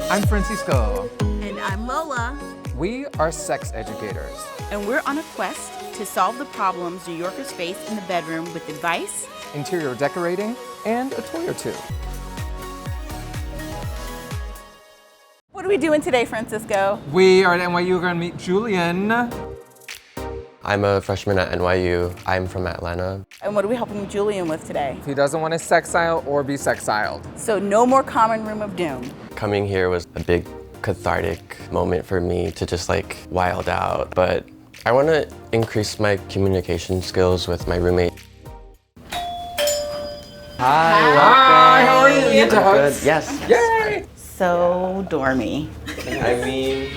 I'm Francisco. And I'm Lola. We are sex educators. And we're on a quest to solve the problems New Yorkers face in the bedroom with advice, Interior decorating, and a toy or two. What are we doing today, Francisco? We are at NYU. We're gonna meet Julian. I'm a freshman at NYU. I'm from Atlanta. And what are we helping Julian with today? He doesn't want to sexile or be sexiled. So no more common room of doom. Coming here was a big cathartic moment for me to just like wild out. But I want to increase my communication skills with my roommate. Hi, how are you? You get to hugs? Good. Yes. Yay! So dormy. I mean,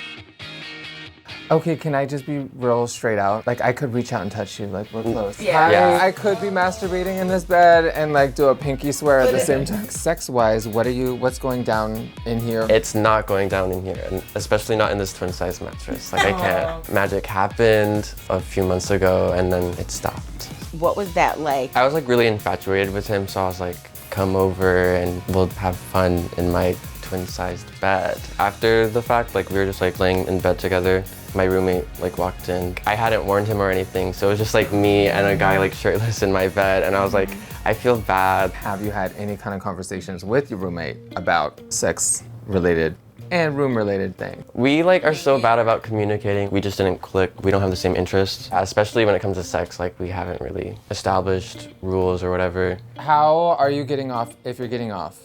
Okay, can I just be real straight out? Like, I could reach out and touch you, like, we're close. Yeah. Yeah. I could be masturbating in this bed and, like, do a pinky swear at the same time. Sex-wise, what's going down in here? it's not going down in here, and especially not in this twin size mattress. Like I can't. Magic happened a few months ago and then it stopped. What was that like? I was like really infatuated with him, so I was like, come over and we'll have fun in my twin-sized bed. After the fact, like we were just like laying in bed together. My roommate like walked in. I hadn't warned him or anything, so it was just like me and a guy like shirtless in my bed, and I was like, I feel bad. Have you had any kind of conversations with your roommate about sex-related and room-related things? We like are so bad about communicating. We just didn't click. We don't have the same interests, especially when it comes to sex. Like we haven't really established rules or whatever. How are you getting off if you're getting off?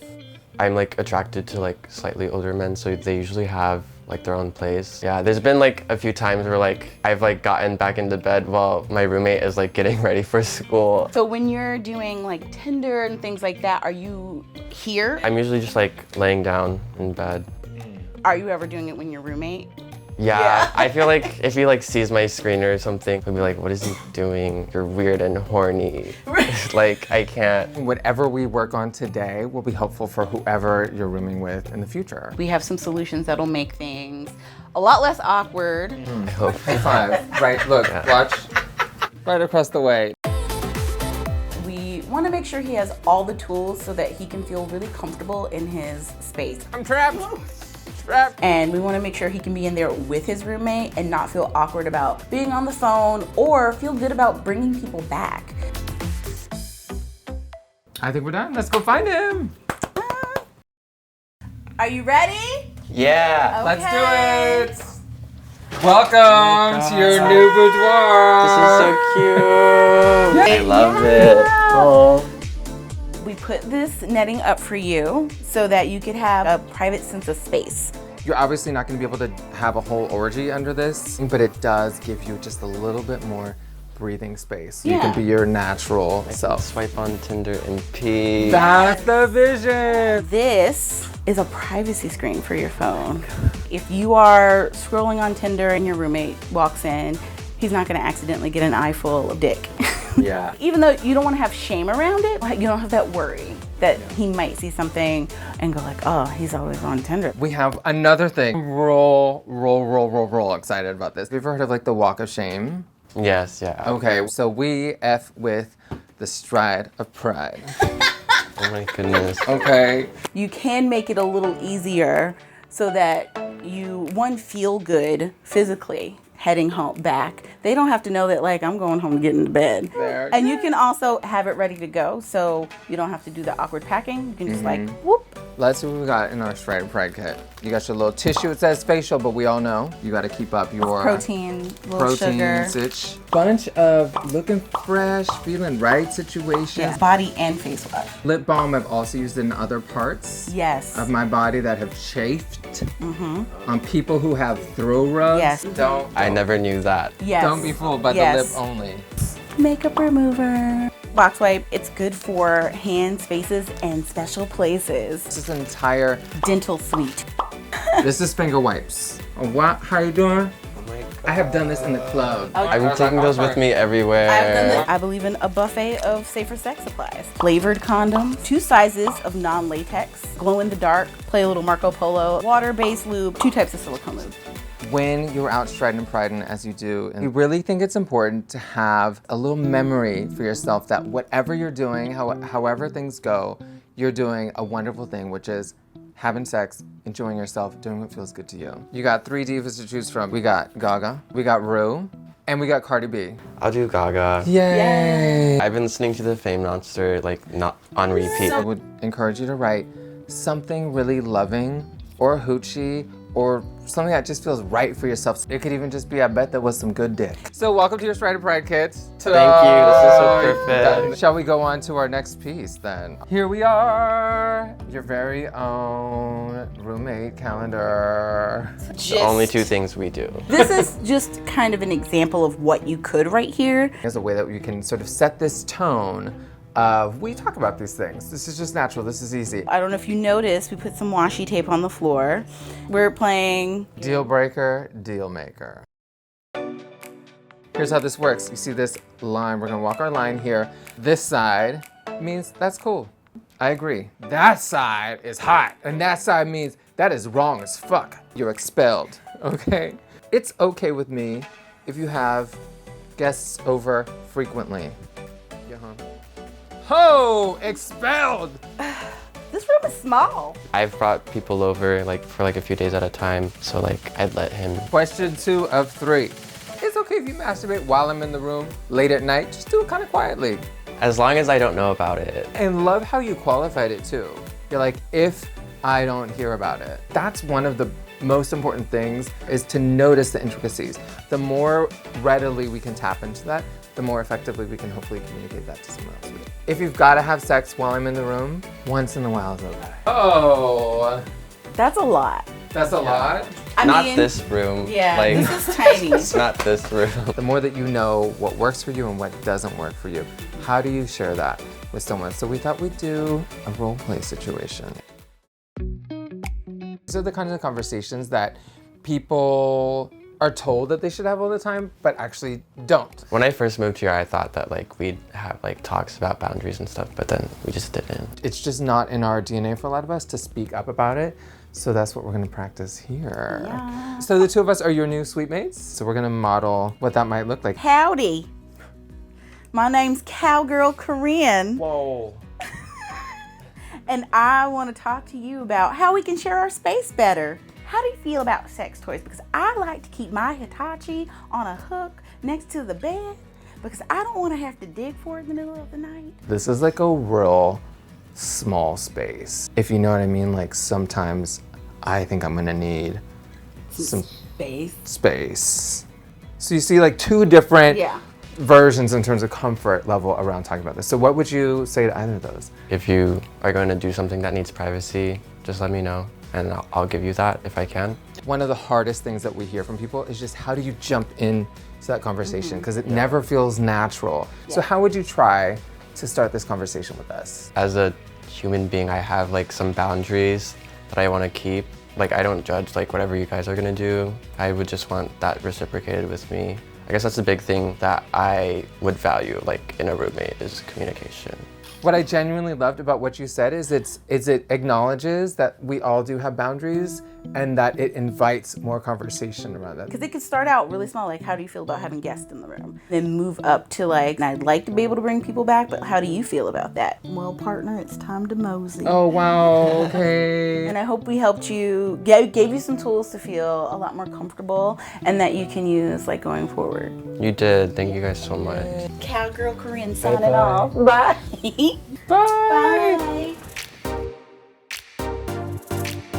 I'm like attracted to like slightly older men, so they usually have like their own place. Yeah, there's been like a few times where like I've like gotten back into bed while my roommate is like getting ready for school. So when you're doing like Tinder and things like that, are you here? I'm usually just like laying down in bed. Are you ever doing it when you're roommate? Yeah, I feel like if he like sees my screen or something, he'll be like, what is he doing? You're weird and horny. Like, I can't. Whatever we work on today will be helpful for whoever you're rooming with in the future. We have some solutions that'll make things a lot less awkward. I hope. High five. Right, look, watch. Right across the way. We want to make sure he has all the tools so that he can feel really comfortable in his space. I'm trapped. And we want to make sure he can be in there with his roommate and not feel awkward about being on the phone or feel good about bringing people back. I think we're done. Let's go find him. Are you ready? Yeah. Okay. Let's do it. Welcome to your new boudoir. This is so cute. I love it. Oh. We put this netting up for you so that you could have a private sense of space. You're obviously not going to be able to have a whole orgy under this, but it does give you just a little bit more breathing space. You can be your natural self. Swipe on Tinder and pee. That's the vision. This is a privacy screen for your phone. If you are scrolling on Tinder and your roommate walks in, he's not going to accidentally get an eye full of dick. Yeah. Even though you don't want to have shame around it, like you don't have that worry that he might see something and go like, oh, he's always on Tinder. We have another thing. Roll excited about this. Have you ever heard of like the walk of shame? Yes, yeah. Okay, so we F with the stride of pride. Oh my goodness. Okay. You can make it a little easier so that you, one, feel good physically heading home back. They don't have to know that like I'm going home to get into bed. There. And you can also have it ready to go so you don't have to do the awkward packing. You can just like whoop. Let's see what we got in our stride of pride kit. You got your little tissue. It says facial, but we all know you got to keep up your Protein, little sugar. Sitch. Bunch of looking fresh, feeling right situations. Yes, body and face wash. Lip balm I've also used in other parts Yes. of my body that have chafed. On people who have throw rubs. Yes. I never knew that. Yes. Don't be fooled by Yes. the lip only. Makeup remover. Box wipe. It's good for hands, faces, and special places. This is an entire, Dental suite. this is finger wipes. What? How you doing? I have done this in the club. I'm taking those with me everywhere. I've done this. I believe in a buffet of safer sex supplies. Flavored condoms, 2 sizes of non-latex, glow in the dark, play a little Marco Polo, water-based lube, 2 types of silicone lube. When you're out striding and priding as you do, and you really think it's important to have a little memory for yourself that whatever you're doing, however things go, you're doing a wonderful thing, which is having sex, enjoying yourself, doing what feels good to you. You got 3 divas to choose from. We got Gaga, we got Rue, and we got Cardi B. I'll do Gaga. Yay! I've been listening to the Fame Monster like not on repeat. I would encourage you to write something really loving or hoochie or something that just feels right for yourself. It could even just be, I bet that was some good dick. So welcome to your Stride Pride kit. Thank you, this is so perfect. Shall we go on to our next piece then? Here we are, your very own roommate calendar. The only 2 things we do. This is just kind of an example of what you could write here. There's a way that you can sort of set this tone of, we talk about these things. This is just natural, this is easy. I don't know if you noticed, we put some washi tape on the floor. We're playing Deal breaker, deal maker. Here's how this works. You see this line, we're gonna walk our line here. This side means that's cool. I agree. That side is hot, and that side means that is wrong as fuck. You're expelled, okay? It's okay with me if you have guests over frequently. Yeah, huh? Ho! Expelled! This room is small. I've brought people over like for like a few days at a time, so like I'd let him. Question 2 of 3. It's okay if you masturbate while I'm in the room late at night. Just do it kind of quietly. As long as I don't know about it. And love how you qualified it too. You're like, if I don't hear about it. That's one of the most important things, is to notice the intricacies. The more readily we can tap into that, the more effectively we can hopefully communicate that to someone else. If you've got to have sex while I'm in the room, once in a while is okay. Oh, That's a lot. that's a lot. Not this room. Yeah, Like, this is tiny. it's not this room. The more that you know what works for you and what doesn't work for you, how do you share that with someone? So we thought we'd do a role play situation. These are the kinds of conversations that people are told that they should have all the time, but actually don't. When I first moved here, I thought that like we'd have like talks about boundaries and stuff, but then we just didn't. It's just not in our DNA for a lot of us to speak up about it. So that's what we're gonna practice here. Yeah. So the 2 of us are your new suite mates. So we're gonna model what that might look like. Howdy. My name's Cowgirl Corinne, Whoa. and I want to talk to you about how we can share our space better. How do you feel about sex toys? Because I like to keep my Hitachi on a hook next to the bed because I don't want to have to dig for it in the middle of the night. This is like a real small space. If you know what I mean, like sometimes I think I'm gonna need some space. So you see like 2 different versions in terms of comfort level around talking about this. So what would you say to either of those? If you are going to do something that needs privacy, just let me know and I'll give you that if I can. One of the hardest things that we hear from people is just how do you jump in to that conversation? Because it never feels natural. So how would you try to start this conversation with us? As a human being, I have like some boundaries that I want to keep. Like I don't judge like whatever you guys are gonna do. I would just want that reciprocated with me. I guess that's a big thing that I would value like in a roommate is communication. What I genuinely loved about what you said is it acknowledges that we all do have boundaries and that it invites more conversation around that. Because it could start out really small, like how do you feel about having guests in the room? Then move up to like, I'd like to be able to bring people back, but how do you feel about that? Well, partner, it's time to mosey. Oh, wow, okay. And I hope we helped you, gave you some tools to feel a lot more comfortable and that you can use like going forward. You did, thank you guys so much. Cowgirl Corinne signing off. Bye. Bye. Bye.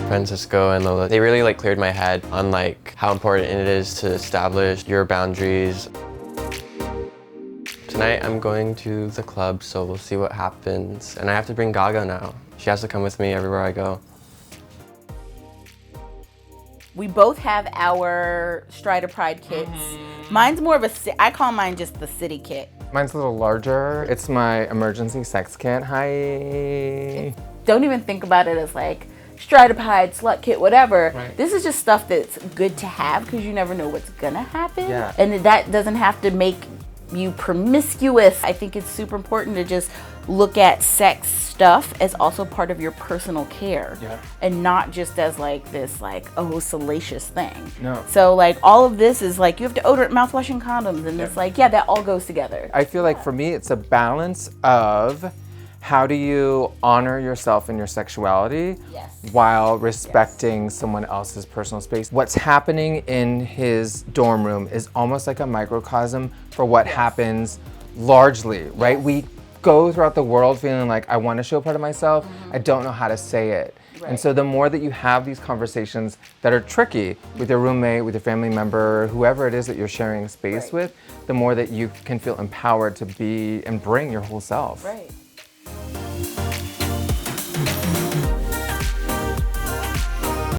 Francisco and Lola, they really like cleared my head on like how important it is to establish your boundaries. Tonight I'm going to the club, so we'll see what happens. And I have to bring Gaga now. She has to come with me everywhere I go. We both have our Strider Pride kits. Mine's more of I call mine just the city kit. Mine's a little larger. It's my emergency sex kit. Hi. Don't even think about it as like Strider Pride, slut kit, whatever. Right. This is just stuff that's good to have because you never know what's gonna happen. Yeah. And that doesn't have to make you promiscuous. I think it's super important to just look at sex stuff as also part of your personal care. Yeah. And not just as like this like, oh, salacious thing. No. So like all of this is like you have deodorant, mouthwash, and condoms, and it's like, yeah, that all goes together. I feel like for me, it's a balance of How do you honor yourself and your sexuality Yes. while respecting someone else's personal space? What's happening in his dorm room is almost like a microcosm for what happens largely, right? Yes. We go throughout the world feeling like, I want to show part of myself, I don't know how to say it. Right. And so the more that you have these conversations that are tricky with your roommate, with your family member, whoever it is that you're sharing space Right. with, the more that you can feel empowered to be and bring your whole self. Right.